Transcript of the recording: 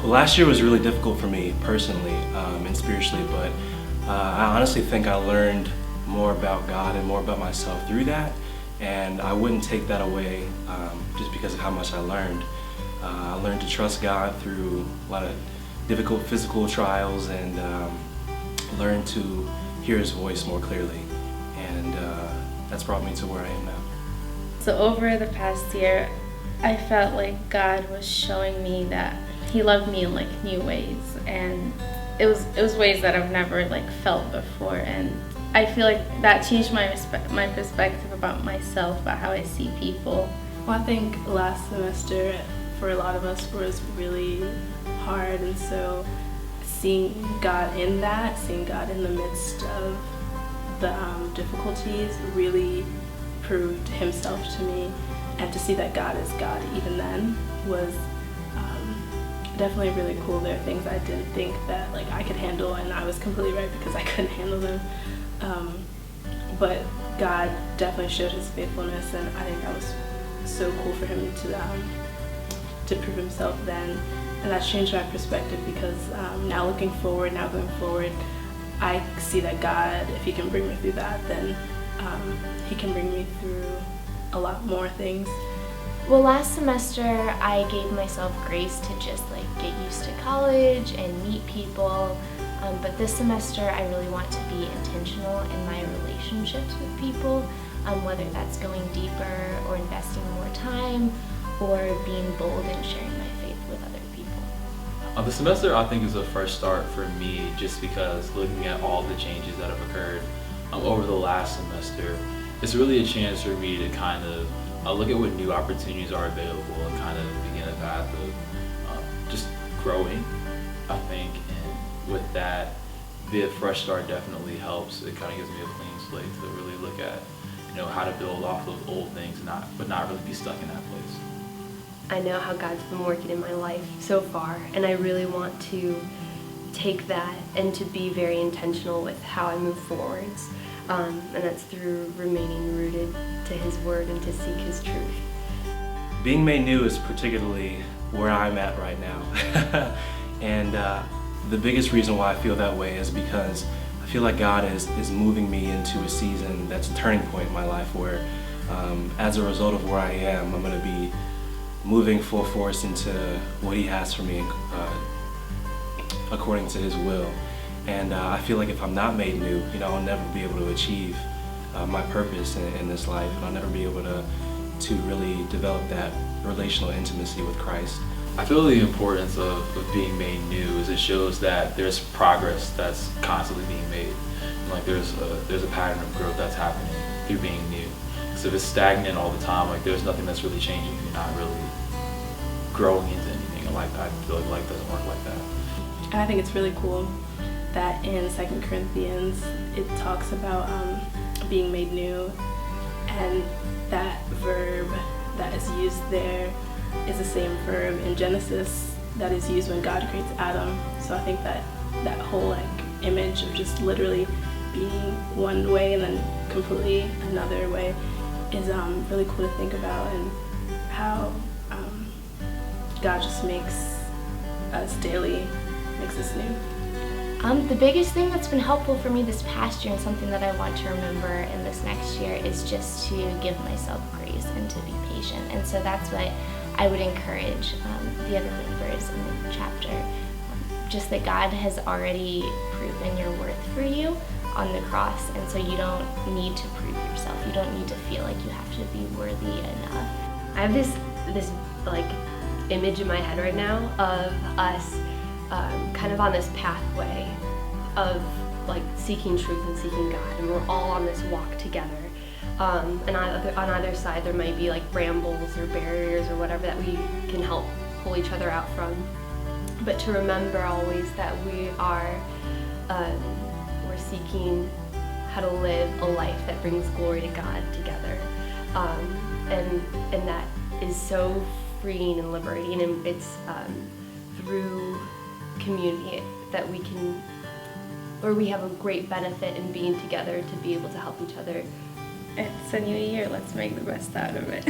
Well, last year was really difficult for me personally and spiritually, but I honestly think I learned more about God and more about myself through that, and I wouldn't take that away just because of how much I learned. I learned to trust God through a lot of difficult physical trials and learned to hear His voice more clearly, and that's brought me to where I am now. So over the past year, I felt like God was showing me that He loved me in like new ways, and it was ways that I've never like felt before, and I feel like that changed my perspective about myself, about how I see people. Well, I think last semester for a lot of us was really hard, and so seeing God in that, seeing God in the midst of the difficulties really proved Himself to me, and to see that God is God even then was definitely really cool. There are things I didn't think that like I could handle, and I was completely right because I couldn't handle them. But God definitely showed His faithfulness, and I think that was so cool for Him to prove Himself then, and that's changed my perspective because now going forward, I see that God, if He can bring me through that, then He can bring me through a lot more things. Well, last semester I gave myself grace to just like get used to college and meet people, but this semester I really want to be intentional in my relationships with people, whether that's going deeper or investing more time or being bold and sharing my faith with other people. The semester I think is a fresh start for me, just because looking at all the changes that have occurred over the last semester, it's really a chance for me to kind of look at what new opportunities are available and kind of begin a path of just growing, I think. And with that, the fresh start definitely helps. It kind of gives me a clean slate to really look at, how to build off those old things, but not really be stuck in that place. I know how God's been working in my life so far, and I really want to take that and to be very intentional with how I move forwards. And that's through remaining rooted to His Word and to seek His truth. Being made new is particularly where I'm at right now. And the biggest reason why I feel that way is because I feel like God is moving me into a season that's a turning point in my life where as a result of where I am, I'm going to be moving full force into what He has for me according to His will. And I feel like if I'm not made new, I'll never be able to achieve my purpose in this life, and I'll never be able to really develop that relational intimacy with Christ. I feel the importance of being made new is it shows that there's progress that's constantly being made. And like there's a pattern of growth that's happening through being new. So if it's stagnant all the time, like there's nothing that's really changing. You're not really growing into anything. And like I feel like life doesn't work like that. And I think it's really cool that in 2 Corinthians it talks about being made new, and that verb that is used there is the same verb in Genesis that is used when God creates Adam. So I think that whole like image of just literally being one way and then completely another way is really cool to think about, and how God just makes us daily, makes us new. The biggest thing that's been helpful for me this past year, and something that I want to remember in this next year, is just to give myself grace and to be patient. And so that's what I would encourage the other members in the chapter. Just that God has already proven your worth for you on the cross, and so you don't need to prove yourself. You don't need to feel like you have to be worthy enough. I have this like image in my head right now of us kind of on this pathway of like seeking truth and seeking God, and we're all on this walk together. And on either side there might be like brambles or barriers or whatever that we can help pull each other out from. But to remember always that we are we're seeking how to live a life that brings glory to God together, and that is so freeing and liberating, and it's through community that we can, or we have a great benefit in being together to be able to help each other. It's a new year, let's make the best out of it.